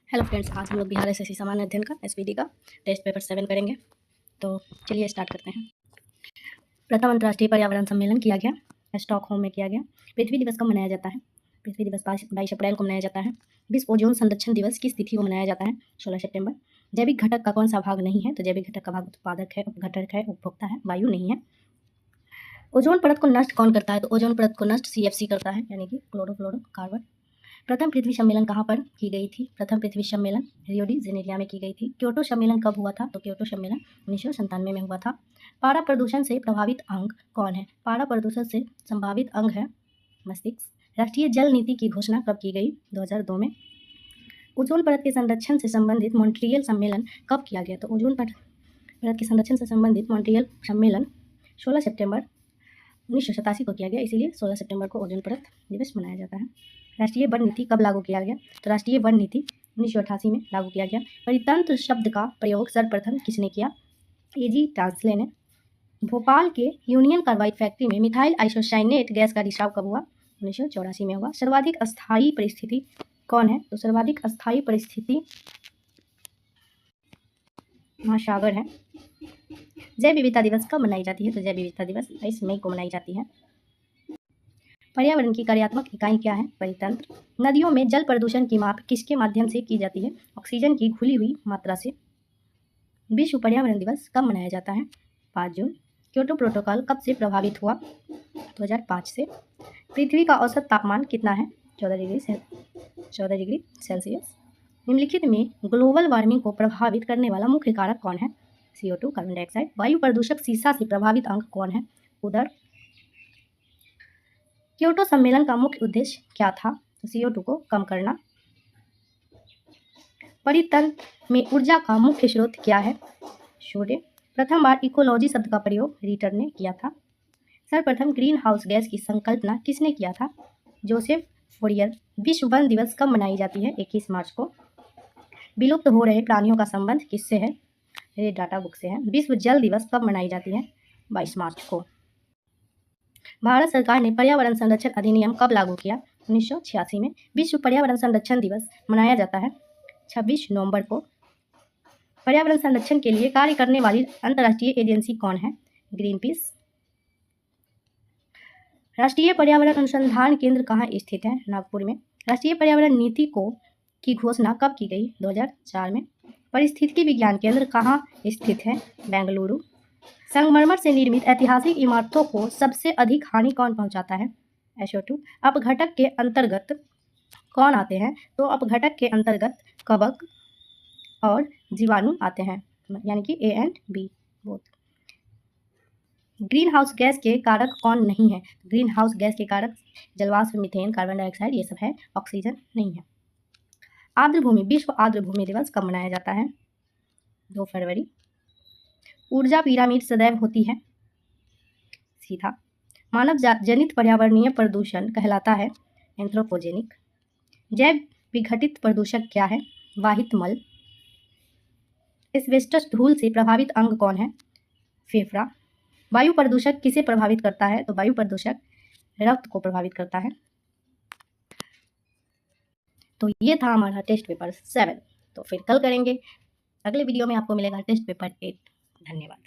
Hello friends, आज हम लोग बिहार एसएससी सामान्य अध्ययन का एसपीडी का टेस्ट पेपर 7 करेंगे। तो चलिए स्टार्ट करते हैं। प्रथम अंतर्राष्ट्रीय पर्यावरण सम्मेलन किया गया स्टॉकहोम में किया गया। पृथ्वी दिवस कब मनाया जाता है? पृथ्वी दिवस 22 अप्रैल को मनाया जाता है। विश्व ओजोन संरक्षण दिवस किस तिथि को मनाया जाता है? 16 सितंबर। जैविक घटक का कौन सा भाग नहीं है? तो जैविक घटक का भाग उत्पादक है, उपघटक है, उपभोक्ता है, वायु नहीं है। ओजोन परत को नष्ट कौन करता है? तो ओजोन परत को नष्ट CFC करता है, यानी कि क्लोरोफ्लोरोकार्बन। प्रथम पृथ्वी सम्मेलन कहाँ पर की गई थी? प्रथम पृथ्वी सम्मेलन रियो डी जेनेरिया में की गई थी। क्योटो सम्मेलन कब हुआ था? तो क्योटो सम्मेलन 1997 में हुआ था। पारा प्रदूषण से प्रभावित अंग कौन है? पारा प्रदूषण से संभावित अंग है मस्तिष्क। राष्ट्रीय जल नीति की घोषणा कब की गई? 2002 में। ओजोन परत के संरक्षण से संबंधित मॉन्ट्रियल सम्मेलन कब किया गया? तो ओजोन परत के संरक्षण से संबंधित मॉन्ट्रियल सम्मेलन 16 सितंबर 1987 को किया गया, इसीलिए 16 सितंबर को ओजोन परत दिवस मनाया जाता है। राष्ट्रीय वन नीति कब लागू किया गया? तो राष्ट्रीय वन नीति 1988 में लागू किया गया। परितंत्र शब्द का प्रयोग सर्वप्रथम किसने किया? AG टांसले ने। भोपाल के यूनियन कार्बाइड फैक्ट्री में मिथाइल आइसोसाइनेट गैस का रिसाव कब हुआ? 1984 में हुआ। सर्वाधिक अस्थायी परिस्थिति कौन है? तो सर्वाधिक अस्थायी परिस्थिति महासागर है। जैव विविधता दिवस कब मनाई जाती है? तो जैव विविधता दिवस 22 मई को मनाई जाती है। पर्यावरण की कार्यात्मक इकाई क्या है? परितंत्र। नदियों में जल प्रदूषण की माप किसके माध्यम से की जाती है? ऑक्सीजन की घुली हुई मात्रा से। विश्व पर्यावरण दिवस कब मनाया जाता है? 5 जून। क्योटो प्रोटोकॉल कब से प्रभावित हुआ? 2005 से। पृथ्वी का औसत तापमान कितना है? 14 डिग्री सेल्सियस। निम्नलिखित में ग्लोबल वार्मिंग को प्रभावित करने वाला मुख्य कारक कौन है? CO2 carbon dioxide. वायु प्रदूषक सीसा से प्रभावित अंग कौन है? उदर। क्योटो सम्मेलन का मुख्य उद्देश्य क्या था? तो CO2 को कम करना। परितंत्र में ऊर्जा का मुख्य स्रोत क्या है? सूर्य। प्रथम बार इकोलॉजी शब्द का प्रयोग रीटर ने किया था। सर्वप्रथम ग्रीन हाउस गैस की संकल्पना किसने किया था? Joseph Fourier. विश्व वन दिवस कब मनाई जाती है? 21 मार्च को। विलुप्त हो रहे प्राणियों का संबंध किससे है? रेड डाटा बुक से है। विश्व जल दिवस कब मनाई जाती है? 22 मार्च को। भारत सरकार ने पर्यावरण संरक्षण अधिनियम कब लागू किया? 1986 में। विश्व पर्यावरण संरक्षण दिवस मनाया जाता है 26 नवंबर को। पर्यावरण संरक्षण के लिए कार्य करने वाली अंतर्राष्ट्रीय एजेंसी कौन है? Green peas. राष्ट्रीय पर्यावरण अनुसंधान केंद्र कहाँ स्थित है? नागपुर में। राष्ट्रीय पर्यावरण नीति की घोषणा कब की गई? 2004 में। पारिस्थितिकी विज्ञान केंद्र कहाँ स्थित है? बेंगलुरु। संगमरमर से निर्मित ऐतिहासिक इमारतों को सबसे अधिक हानि कौन पहुंचाता है? SO2। अपघटक के अंतर्गत कौन आते हैं? तो अपघटक के अंतर्गत कवक और जीवाणु आते हैं, यानी कि A and B both. Green house gas के कारक कौन नहीं है? ग्रीन हाउस गैस के कारक जलवाष्प, मीथेन, कार्बन डाइऑक्साइड, ये सब है, ऑक्सीजन नहीं है। आर्द्र भूमि। विश्व आर्द्र भूमि दिवस कब मनाया जाता है? 2 फरवरी। ऊर्जा पिरामिड सदैव होती है सीधा। मानव जनित पर्यावरणीय प्रदूषण कहलाता है एंथ्रोपोजेनिक। जैव विघटित प्रदूषक क्या है? वाहित मल। एस्बेस्टस धूल से प्रभावित अंग कौन है? फेफड़ा। वायु प्रदूषक किसे प्रभावित करता है? तो वायु प्रदूषक रक्त को प्रभावित करता है। तो ये था हमारा टेस्ट पेपर 7। तो फिर कल करेंगे। अगले वीडियो में आपको मिलेगा टेस्ट पेपर 8। धन्यवाद।